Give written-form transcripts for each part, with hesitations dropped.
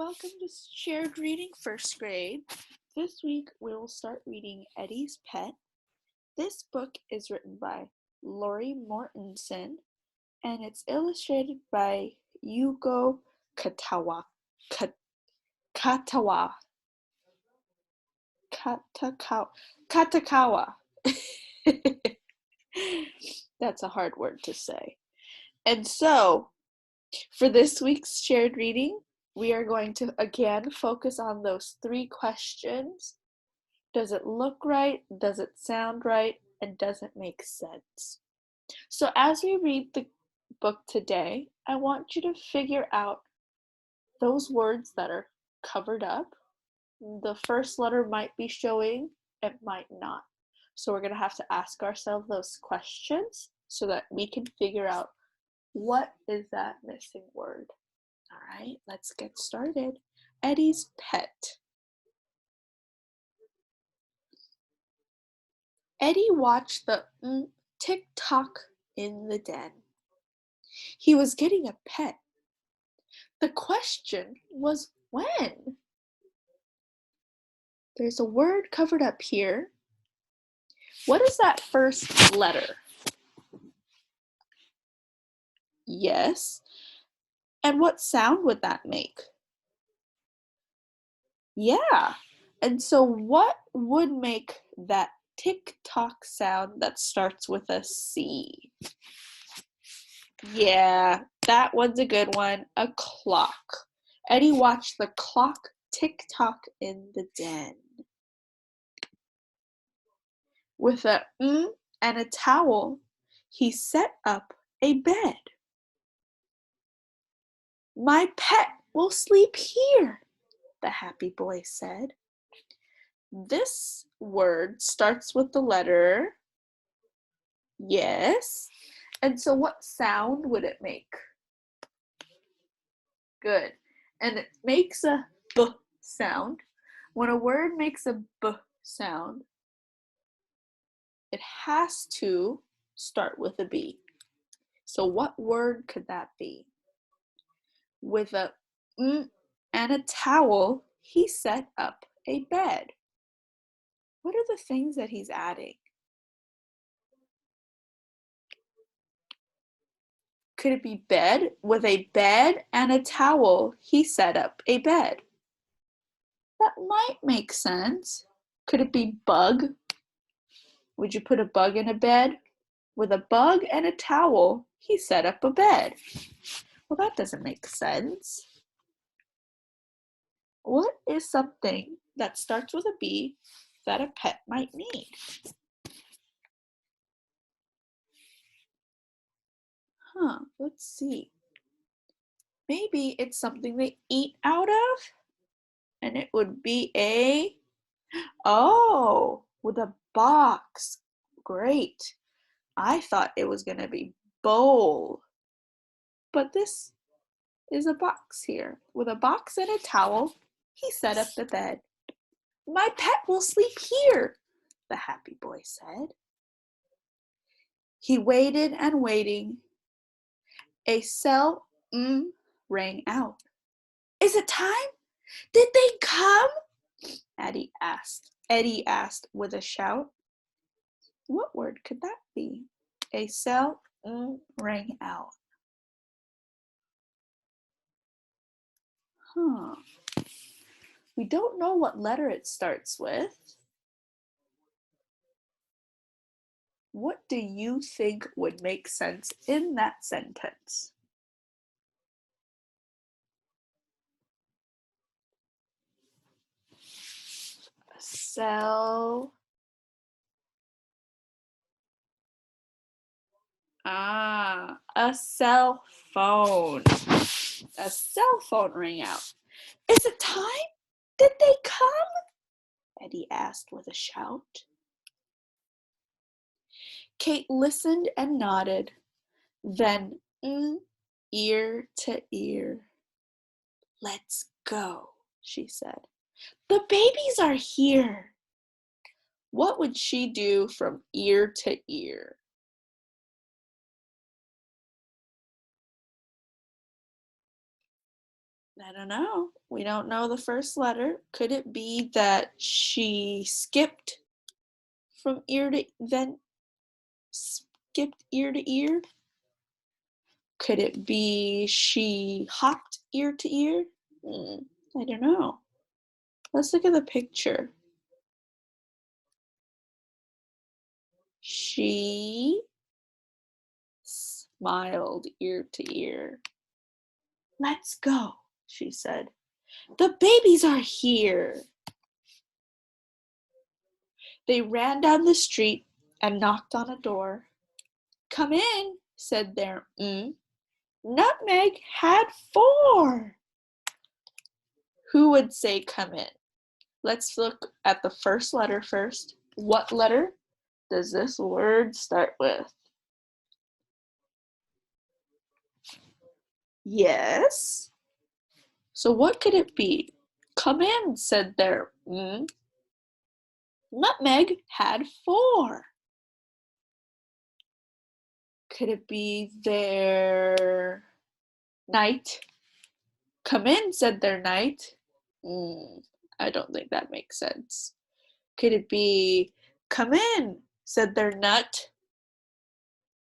Welcome to Shared Reading First Grade. This week we will start reading Eddie's Pet. This book is written by Lori Mortensen and it's illustrated by Yugo Katawa. Katakawa. That's a hard word to say. And so, for this week's shared reading, we are going to again focus on those 3 questions. Does it look right? Does it sound right? And does it make sense? So as we read the book today, I want you to figure out those words that are covered up. The first letter might be showing, it might not. So we're going to have to ask ourselves those questions so that we can figure out what is that missing word. All right, let's get started. Eddie's Pet. Eddie watched the tick-tock in the den. He was getting a pet. The question was when? There's a word covered up here. What is that first letter? Yes. And what sound would that make? Yeah. And so what would make that tick-tock sound that starts with a C? Yeah, that one's a good one. A clock. Eddie watched the clock tick-tock in the den. With a and a towel, he set up a bed. My pet will sleep here, the happy boy said. This word starts with the letter yes. And so what sound would it make? Good. And it makes a b sound. When a word makes a b sound, it has to start with a B. So what word could that be? With a and a towel, he set up a bed. What are the things that he's adding? Could it be bed? With a bed and a towel, he set up a bed. That might make sense. Could it be bug? Would you put a bug in a bed? With a bug and a towel, he set up a bed. Well, that doesn't make sense. What is something that starts with a B that a pet might need? Let's see. Maybe it's something they eat out of, and it would be with a box. Great. I thought it was going to be bowl, but this is a box here. With a box and a towel, he set up the bed. My pet will sleep here, the happy boy said. He waited and waiting. A cell rang out. Is it time? Did they come? Eddie asked with a shout. What word could that be? A cell rang out. We don't know what letter it starts with. What do you think would make sense in that sentence? Cell. A cell phone. A cell phone rang out. Is it time? Did they come? Eddie asked with a shout. Kate listened and nodded, then ear to ear. Let's go, she said. The babies are here. What would she do from ear to ear? I don't know. We don't know the first letter. Could it be that she skipped from ear to then skipped ear to ear? Could it be she hopped ear to ear? I don't know. Let's look at the picture. She smiled ear to ear. Let's go, she said. The babies are here. They ran down the street and knocked on a door. Come in, said their Nutmeg had 4. Who would say come in? Let's look at the first letter first. What letter does this word start with? Yes. So what could it be? Come in, said their Nutmeg had 4. Could it be their knight? Come in, said their knight. I don't think that makes sense. Could it be come in, said their nut?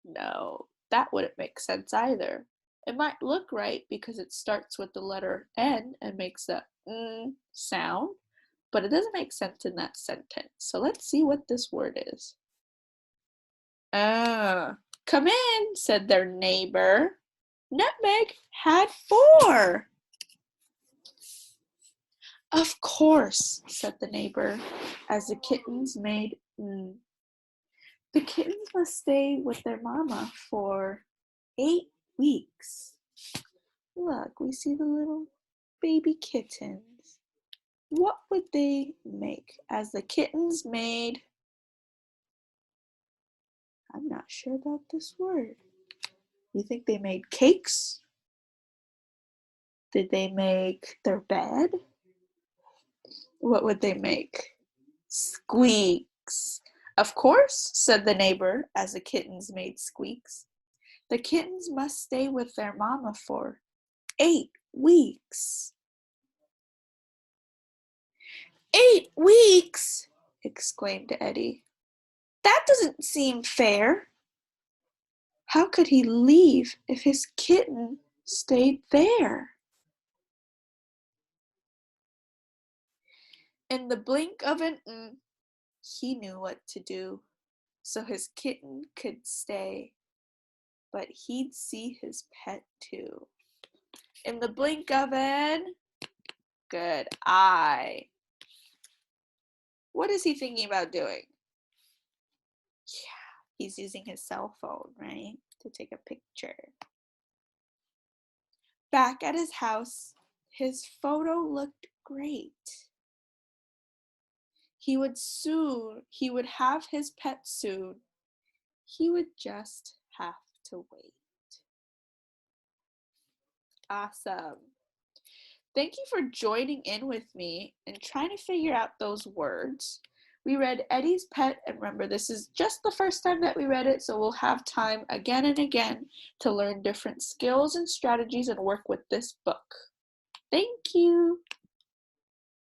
No, that wouldn't make sense either. It might look right because it starts with the letter N and makes a sound, but it doesn't make sense in that sentence. So let's see what this word is. Come in, said their neighbor. Nutmeg had 4. Of course, said the neighbor, as the kittens made The kittens must stay with their mama for 8 weeks. Look, we see the little baby kittens. What would they make as the kittens made? I'm not sure about this word. You think they made cakes? Did they make their bed? What would they make? Squeaks. Of course, said the neighbor as the kittens made squeaks. The kittens must stay with their mama for 8 weeks. 8 weeks! Exclaimed Eddie. That doesn't seem fair. How could he leave if his kitten stayed there? In the blink of an he knew what to do, so his kitten could stay, but he'd see his pet too. In the blink of an good eye. What is he thinking about doing? Yeah, he's using his cell phone, right, to take a picture. Back at his house, his photo looked great. He would have his pet soon. He would just have to wait. Awesome. Thank you for joining in with me and trying to figure out those words. We read Eddie's Pet, and remember, this is just the first time that we read it, so we'll have time again and again to learn different skills and strategies and work with this book. Thank you.